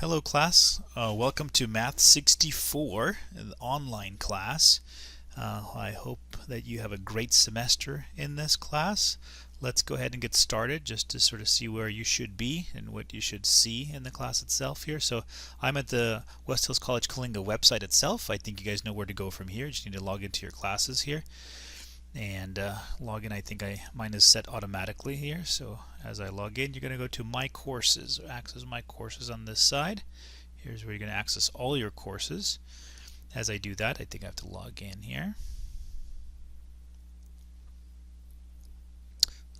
Hello class, welcome to Math 64, an online class. I hope that you have a great semester in this class. Let's go ahead and get started just to sort of see where you should be and what you should see in the class itself here. So I'm at the West Hills College Coalinga website itself. I think you guys know where to go from here. You just need to log into your classes here. And log in, I think mine is set automatically here. So as I log in, you're going to go to My Courses, access My Courses on this side. Here's where you're going to access all your courses. As I do that, I think I have to log in here.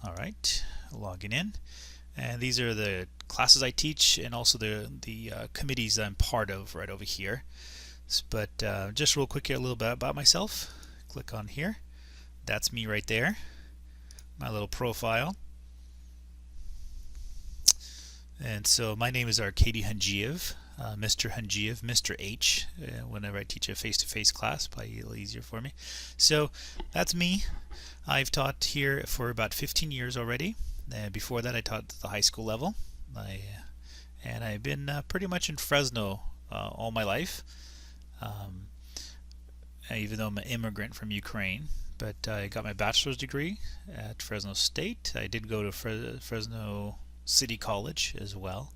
Alright, logging in. And these are the classes I teach and also the committees I'm part of right over here. But just real quick here, a little bit about myself. Click on here. That's me right there, my little profile. And so my name is Arkady Hundziev, Mr. Hundziev, Mr. H. Whenever I teach a face-to-face class, probably a little easier for me. So that's me. I've taught here for about 15 years already. Before that I taught at the high school level. And I've been pretty much in Fresno all my life, even though I'm an immigrant from Ukraine. But I got my bachelor's degree at Fresno State. I did go to Fresno City College as well.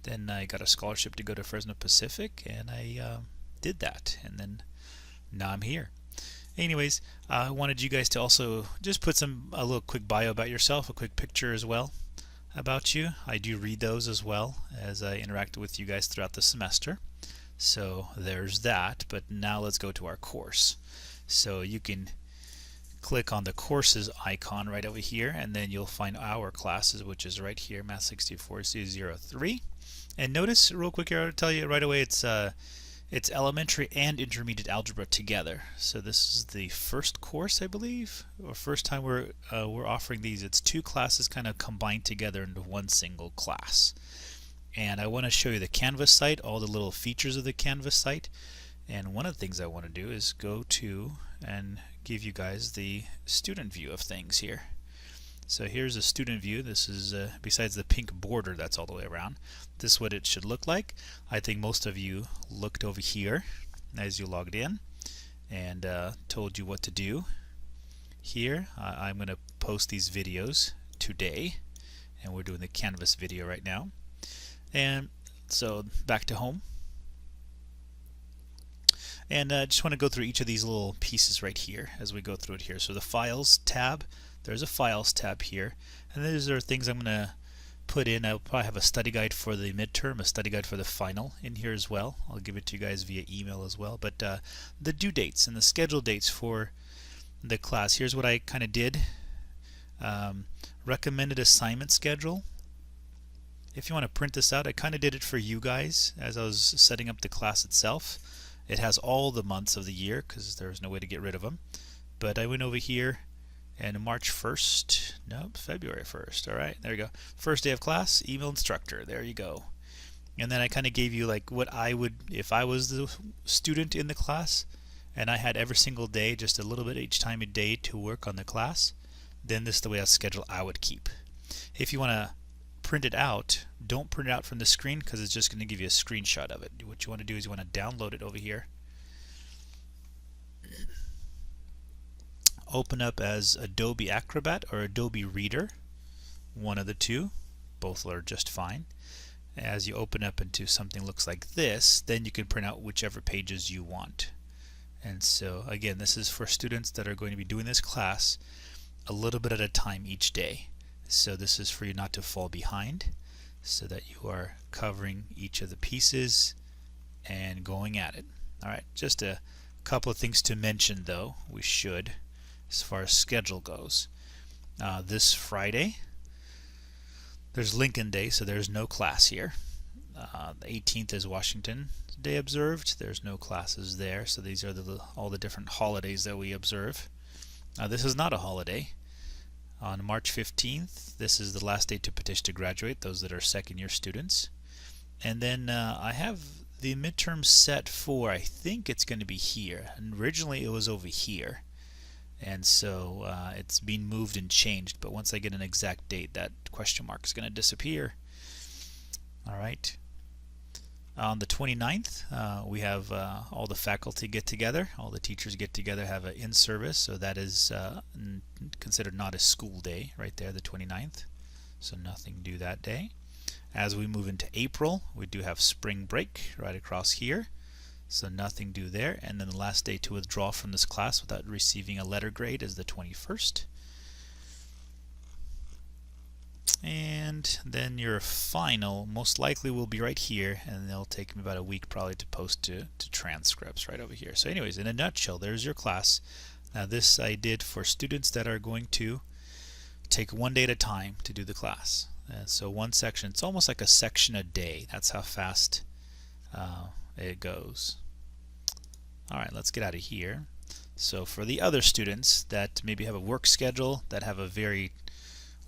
Then I got a scholarship to go to Fresno Pacific, and I did that. And then now I'm here. Anyways, I wanted you guys to also just put a little quick bio about yourself, a quick picture as well about you. I do read those as well as I interact with you guys throughout the semester. So there's that. But now let's go to our course. So you can click on the courses icon right over here, and then you'll find our classes, which is right here, Math 64 C03. And notice real quick here, I'll tell you right away, it's elementary and intermediate algebra together. So this is the first course, I believe, or first time we're offering these. It's two classes kind of combined together into one single class. And I want to show you the Canvas site, all the little features of the Canvas site. And one of the things I want to do is go to and give you guys the student view of things here. So here's a student view. This is besides the pink border that's all the way around, this is what it should look like. I think most of you looked over here as you logged in and told you what to do. Here I'm going to post these videos today, and we're doing the Canvas video right now. And so back to home. And just want to go through each of these little pieces right here as we go through it here. So the Files tab, there's a Files tab here. And these are things I'm going to put in. I'll probably have a study guide for the midterm, a study guide for the final in here as well. I'll give it to you guys via email as well. But the due dates and the schedule dates for the class. Here's what I kind of did. Recommended assignment schedule. If you want to print this out, I kind of did it for you guys as I was setting up the class itself. It has all the months of the year because there's no way to get rid of them. But I went over here and March 1st, nope, February 1st. All right, there you go. First day of class, email instructor. There you go. And then I kind of gave you like what I would, if I was the student in the class and I had every single day, just a little bit each time a day to work on the class, then this is the way a schedule I would keep. If you want to print it out, don't print it out from the screen because it's just going to give you a screenshot of it. What you want to do is you want to download it over here. Open up as Adobe Acrobat or Adobe Reader, one of the two. Both are just fine. As you open up into something that looks like this, then you can print out whichever pages you want. And so again, this is for students that are going to be doing this class a little bit at a time each day. So this is for you not to fall behind, so that you are covering each of the pieces and going at it. Alright, just a couple of things to mention though, we should, as far as schedule goes. This Friday, there's Lincoln Day, so there's no class here. The 18th is Washington Day observed. There's no classes there, so these are all the different holidays that we observe. This is not a holiday. On March 15th, this is the last day to petition to graduate, those that are second-year students. And then I have the midterm set for, I think it's going to be here. And originally it was over here. And so it's been moved and changed. But once I get an exact date, that question mark is going to disappear. All right. On the 29th, we have all the faculty get together, all the teachers get together, have an in-service, so that is considered not a school day right there, the 29th, so nothing due that day. As we move into April, we do have spring break right across here, so nothing due there, and then the last day to withdraw from this class without receiving a letter grade is the 21st. And then your final most likely will be right here, and it'll take me about a week probably to post to transcripts right over here. So anyways, in a nutshell, there's your class. Now this I did for students that are going to take one day at a time to do the class. So one section, it's almost like a section a day. That's how fast it goes. Alright, let's get out of here. So for the other students that maybe have a work schedule, that have a very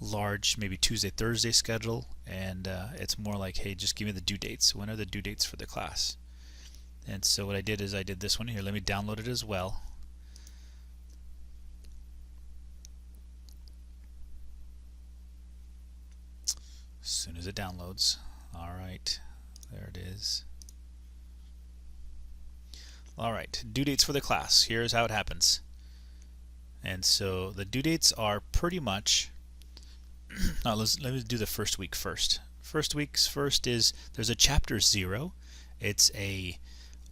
large maybe Tuesday Thursday schedule, and it's more like, hey, just give me the due dates. When are the due dates for the class? And so what I did is I did this one here. Let me download it as well. As soon as it downloads. Alright, there it is. Alright, due dates for the class. Here's how it happens. And so the due dates are pretty much let me do the first week first. First week's first is there's a chapter 0. It's a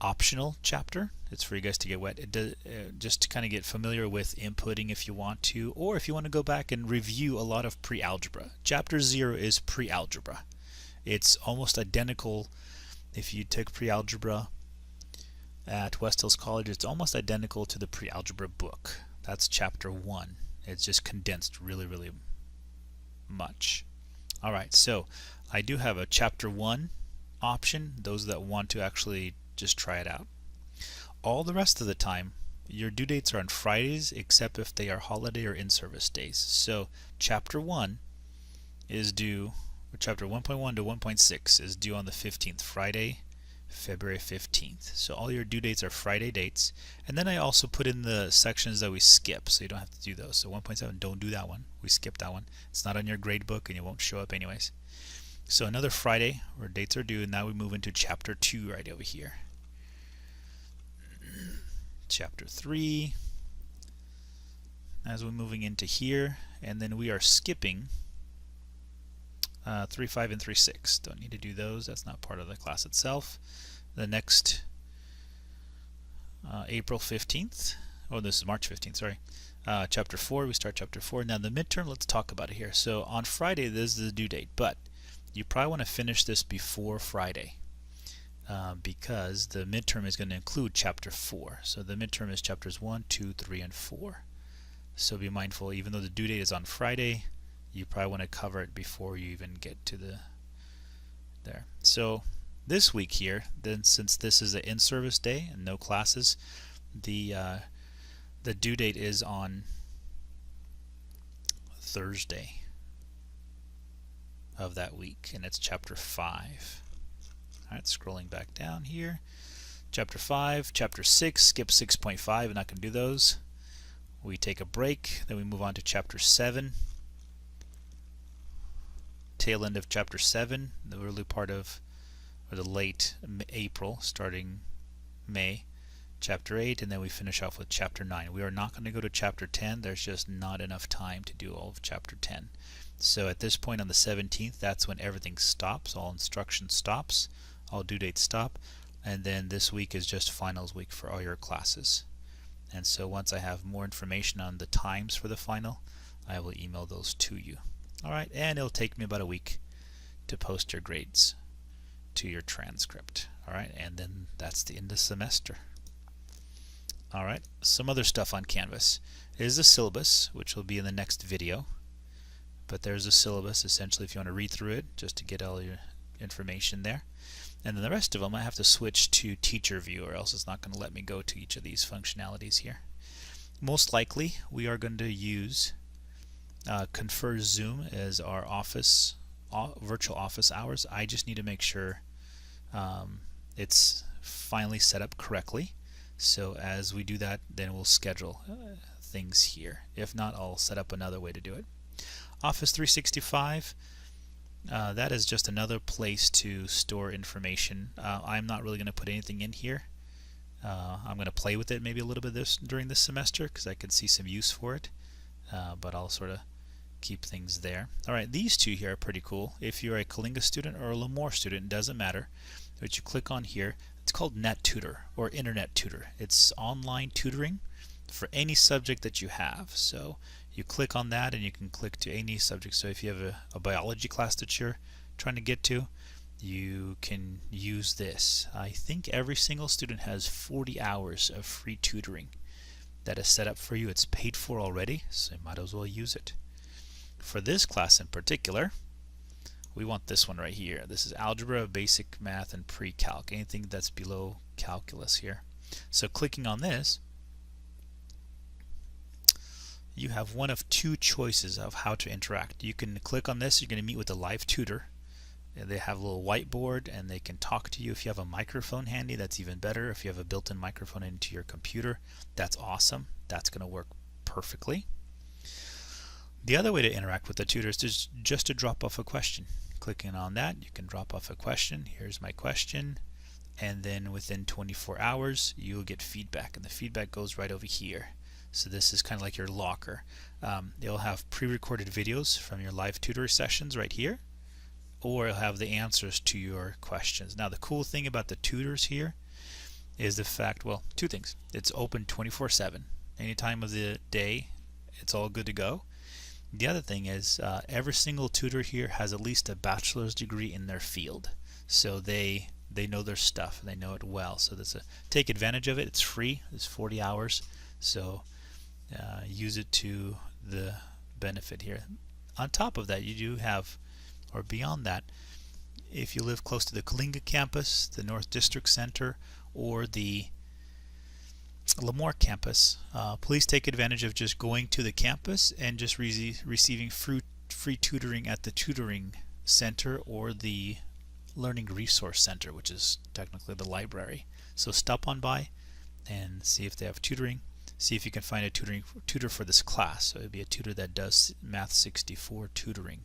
optional chapter. It's for you guys to get wet. It does, just to kind of get familiar with inputting if you want to, or if you want to go back and review a lot of pre-algebra. Chapter 0 is pre-algebra. It's almost identical. If you took pre-algebra at West Hills College, it's almost identical to the pre-algebra book. That's chapter 1. It's just condensed really much. Alright, so I do have a chapter 1 option, those that want to actually just try it out. All the rest of the time your due dates are on Fridays, except if they are holiday or in-service days. So chapter 1 is due, or chapter 1.1 to 1.6 is due on the 15th, Friday, February 15th. So all your due dates are Friday dates. And then I also put in the sections that we skip, so you don't have to do those. So 1.7, don't do that one. We skip that one. It's not on your grade book and it won't show up anyways. So another Friday where dates are due, and now we move into chapter 2 right over here. Chapter 3. As we're moving into here, and then we are skipping 3.5 and 3.6. Don't need to do those. That's not part of the class itself. The next April 15th. Oh, this is March 15th, sorry. Chapter 4, we start chapter 4. Now the midterm, let's talk about it here. So on Friday, this is the due date, but you probably want to finish this before Friday because the midterm is going to include chapter 4. So the midterm is chapters 1, 2, 3, and 4. So be mindful, even though the due date is on Friday, you probably want to cover it before you even get to the there. So this week here, then since this is an in-service day and no classes, the due date is on Thursday of that week, and it's chapter 5. Alright, scrolling back down here. Chapter 5, chapter 6, skip 6.5, I'm not going to do those. We take a break, then we move on to chapter 7. Tail end of chapter 7, the early part of, or the late April, starting May. Chapter 8, and then we finish off with chapter 9. We are not going to go to chapter 10. There's just not enough time to do all of chapter 10. So at this point on the 17th, that's when everything stops. All instruction stops. All due dates stop. And then this week is just finals week for all your classes. And so once I have more information on the times for the final, I will email those to you. Alright, and it'll take me about a week to post your grades to your transcript. Alright, and then that's the end of the semester. Alright, some other stuff on Canvas is the syllabus, which will be in the next video. But there's a syllabus, essentially, if you want to read through it, just to get all your information there. And then the rest of them, I have to switch to Teacher View, or else it's not going to let me go to each of these functionalities here. Most likely, we are going to use Confer Zoom as our office, virtual office hours. I just need to make sure it's finally set up correctly. So as we do that, then we'll schedule things here. If not, I'll set up another way to do it. Office 365, That is just another place to store information. I'm not really going to put anything in here. I'm going to play with it maybe a little bit during this semester because I can see some use for it, but I'll sort of keep things there. Alright, these two here are pretty cool. If you're a Colinga student or a Lemoore student, it doesn't matter. But you click on here, it's called NetTutor or Internet Tutor. It's online tutoring for any subject that you have. So you click on that and you can click to any subject. So if you have a biology class that you're trying to get to, you can use this. I think every single student has 40 hours of free tutoring that is set up for you. It's paid for already, so you might as well use it. For this class in particular, we want this one right here. This is Algebra, Basic Math, and Pre-Calc. Anything that's below Calculus here. So clicking on this, you have one of two choices of how to interact. You can click on this, you're going to meet with a live tutor. They have a little whiteboard and they can talk to you. If you have a microphone handy, that's even better. If you have a built-in microphone into your computer, that's awesome. That's going to work perfectly. The other way to interact with the tutor is just to drop off a question. Clicking on that, you can drop off a question. Here's my question. And then within 24 hours, you'll get feedback. And the feedback goes right over here. So this is kind of like your locker. You'll have pre-recorded videos from your live tutor sessions right here, or you'll have the answers to your questions. Now the cool thing about the tutors here is the fact, well, two things. It's open 24/7. Any time of the day, it's all good to go. The other thing is every single tutor here has at least a bachelor's degree in their field. So they know their stuff and they know it well. So take advantage of it. It's free. It's 40 hours. So use it to the benefit here. On top of that, you do have, or beyond that, if you live close to the Colinga campus, the North District Center, or the Lemoore campus, please take advantage of just going to the campus and just receiving free tutoring at the tutoring center or the learning resource center, which is technically the library. So stop on by and see if they have tutoring. See if you can find a tutor for this class. So it would be a tutor that does Math 64 tutoring.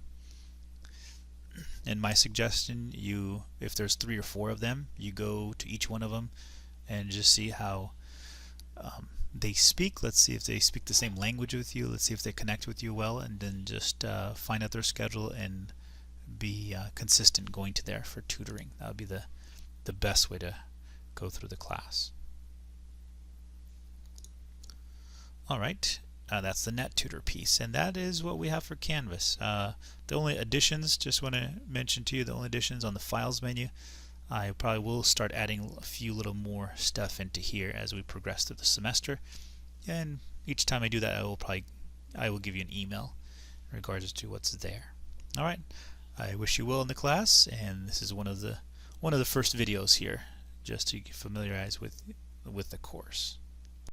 And my suggestion, if there's 3 or 4 of them, you go to each one of them and just see how they speak. Let's see if they speak the same language with you. Let's see if they connect with you well, and then just find out their schedule and be consistent going to there for tutoring. That would be the best way to go through the class. Alright, that's the NetTutor piece, and that is what we have for Canvas. The only additions, just want to mention to you, the only additions on the Files menu, I probably will start adding a few little more stuff into here as we progress through the semester, and each time I do that I will give you an email in regards to what's there. Alright, I wish you well in the class, and this is one of the first videos here just to familiarize with the course.